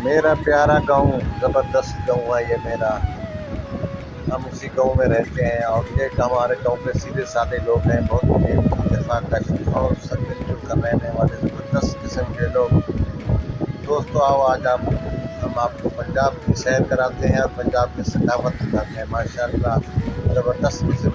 मेरा प्यारा गांव, ज़बरदस्त गांव है ये मेरा। हम उसी गांव में रहते हैं और ये हमारे गांव के सीधे साधे लोग हैं, बहुत इत्तेफाक और सब मिलजुल कर रहने वाले ज़बरदस्त किस्म के लोग। दोस्तों आओ, आज हम आपको पंजाब की सैर कराते हैं और पंजाब की सकाफत दिखाते हैं। माशाअल्लाह ज़बरदस्त किस्म।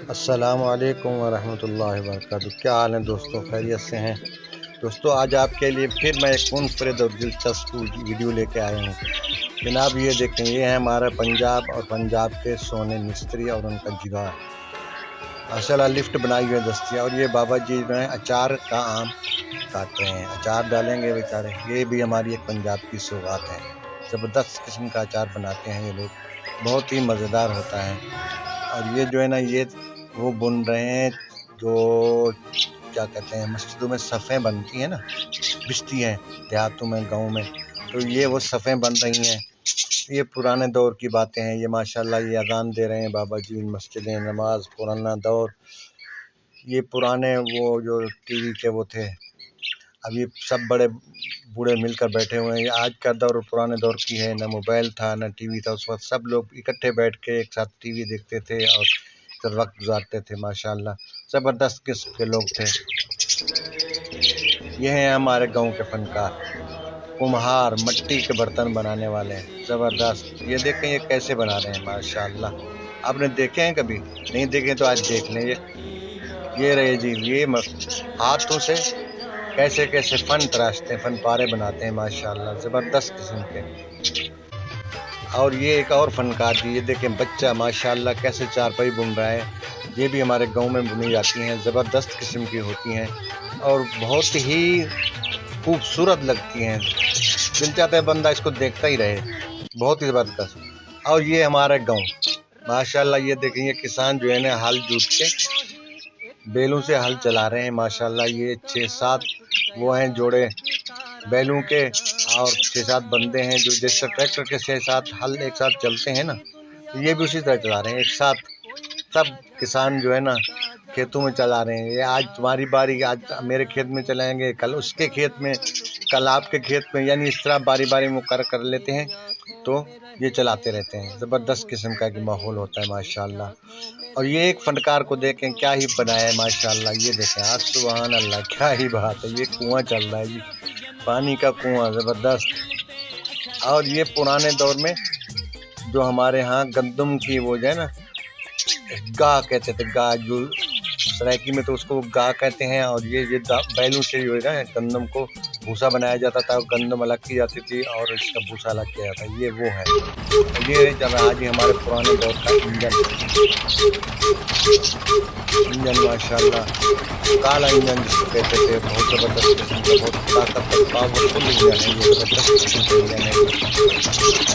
अस्सलाम वालेकुम वरहमतुल्लाहि वबरकातुहू। क्या हाल है दोस्तों, खैरियत से हैं? दोस्तों आज आपके लिए फिर मैं एक मुनफरिद और दिलचस्प वीडियो लेके आया हूँ जनाब। ये देखें, ये है हमारा पंजाब और पंजाब के सोने मिस्त्री और उनका जिगार। माशाल्लाह लिफ्ट बनाई हुई है दस्तियाँ। और ये बाबा जी जो है अचार का आम काट रहे हैं, अचार डालेंगे बेचारे। ये भी हमारी एक पंजाब की सौगात है। ज़बरदस्त किस्म का अचार बनाते हैं ये लोग, बहुत ही मज़ेदार होता है। और ये जो है ना, ये वो बुन रहे हैं जो क्या कहते हैं, मस्जिदों में सफ़ें बनती हैं ना, बिछती हैं देहातों में, गाँव में, तो ये वो सफ़ें बन रही हैं। ये पुराने दौर की बातें हैं। ये माशाल्लाह ये अज़ान दे रहे हैं बाबा जी, मस्जिदें, नमाज, पुराना दौर। ये पुराने वो जो टीवी के वो थे, अभी सब बड़े बूढ़े मिलकर बैठे हुए हैं। ये आज का दौर पुराने दौर की है, न मोबाइल था न टीवी था। उस वक्त सब लोग इकट्ठे बैठ के एक साथ टीवी देखते थे और फिर वक्त गुजारते थे। माशाल्लाह ज़बरदस्त किस्म के लोग थे। ये हैं हमारे गांव के फनकार, कुम्हार, मिट्टी के बर्तन बनाने वाले हैं, ज़बरदस्त। ये देखें ये कैसे बना रहे हैं, माशाल्लाह। आपने देखे हैं कभी? नहीं देखे तो आज देख लें। ये रहे जी, ये हाथों से कैसे कैसे फन तराशते हैं, फन पारे बनाते हैं, माशाल्लाह ज़बरदस्त किस्म के। और ये एक और फनकार जी, ये देखें बच्चा माशाल्लाह कैसे चारपाई बुन रहा है। ये भी हमारे गांव में बुनी जाती हैं, ज़बरदस्त किस्म की होती हैं और बहुत ही खूबसूरत लगती हैं। दिल चाहता है बंदा इसको देखता ही रहे, बहुत ही ज़बरदस्त। और ये हमारा गांव माशाल्लाह, ये देखें ये किसान जो है ना, हल जोत के बैलों से हल चला रहे हैं। माशाल्लाह ये 6-7 वो हैं जोड़े बैलों के और 6-7 बंदे हैं जो जैसे ट्रैक्टर के 6-7 हल एक साथ चलते हैं ना, तो ये भी उसी तरह चला रहे हैं एक साथ। सब किसान जो है ना खेतों में चला रहे हैं। ये आज तुम्हारी बारी, आज मेरे खेत में चलाएंगे, कल उसके खेत में, कल आपके खेत में, यानी इस तरह बारी बारी मुकर कर लेते हैं, तो ये चलाते रहते हैं। ज़बरदस्त किस्म का कि माहौल होता है माशाल्लाह। और ये एक फनकार को देखें क्या ही बनाया है माशाल्लाह। ये देखें आज सुभान अल्लाह, क्या ही बात है। ये कुआं चल रहा है जी, पानी का कुआं, ज़बरदस्त। और ये पुराने दौर में जो हमारे यहाँ गंदम की वो जो है ना, गाह कहते थे, गाह जो सराइकी में तो उसको गाह कहते हैं। और ये बैलों से जो है गंदम को भूसा बनाया जाता था, गंदम अलग की जाती थी और इसका भूसा अलग किया जाता है। ये वो है। और ये चल रहा आज हमारे पुराने दौर का इंजन माशाल्लाह, काला इंजन जिसको कहते थे, बहुत ज़बरदस्त किस्म का, बहुत ताकतवर पावरफुल इंजन है ये, ज़बरदस्त किस्म का इंजन है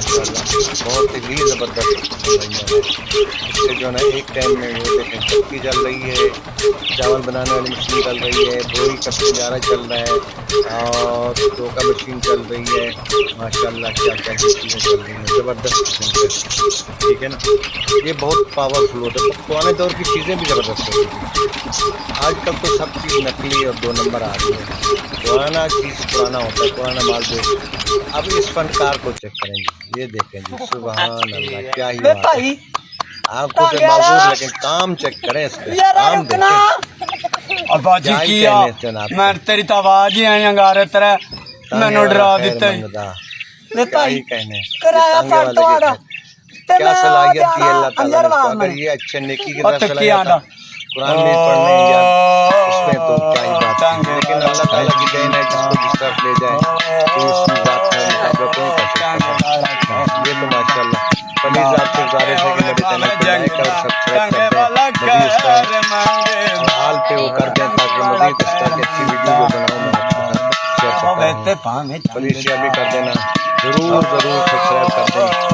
माशाल्लाह, बहुत ही ज़बरदस्त इंजन है। इससे जो है ना एक टाइम में वो देखें चक्की चल रही है, चावल बनाने वाली मशीन चल रही है, बोरी का पिंजारा चल रहा है और टोका मशीन चल रही है। माशाल्लाह क्या क्या चीज़ें चल रही हैं, ज़बरदस्त किस्म से, ठीक है ना। ये बहुत पावरफुल होता है। पुराने दौर की चीज़ें भी ज़बरदस्त होती थी। आजकल तो सब चीज़ नकली और 2 नंबर आ रही है। पुराना चीज़ पुराना होता है, पुराना माल जो। अब इस फनकार को चेक करें जी, ये देखें जी, सुभान अल्लाह, क्या ही बात है। आपको तो मालूम, लेकिन काम चेक करें, इसके काम देखें। और बाजी किया मैं तेरी तो आवाज ही आई अंगारे तेरे मैंने डरा दिता ले भाई कहने कराया पर तो क्या सलाहियत दी अल्लाह ताला ने इसको। अगर ये अच्छे नेकी की तरफ चला जाता, कुरान भी पढ़ने या उसमें, तो क्या ही बात है। लेकिन अल्लाह ताला की देन है, जिसको जिस तरफ ले जाए तो इसकी जात का मुकाबला कोई कर सकता है। ये तो माशाल्लाह प्लीज आपसे गुजारिश है कि मेरे चैनल को लाइक और सब्सक्राइब कर दें, मज़ीद इस तरह और हाल पे वो कर दें ताकि मज़ीद इस तरह की अच्छी वीडियो जो बनाऊँ मैं आपके साथ शेयर करता हूँ। प्लीज शेयर भी कर देना, ज़रूर सब्सक्राइब कर दें।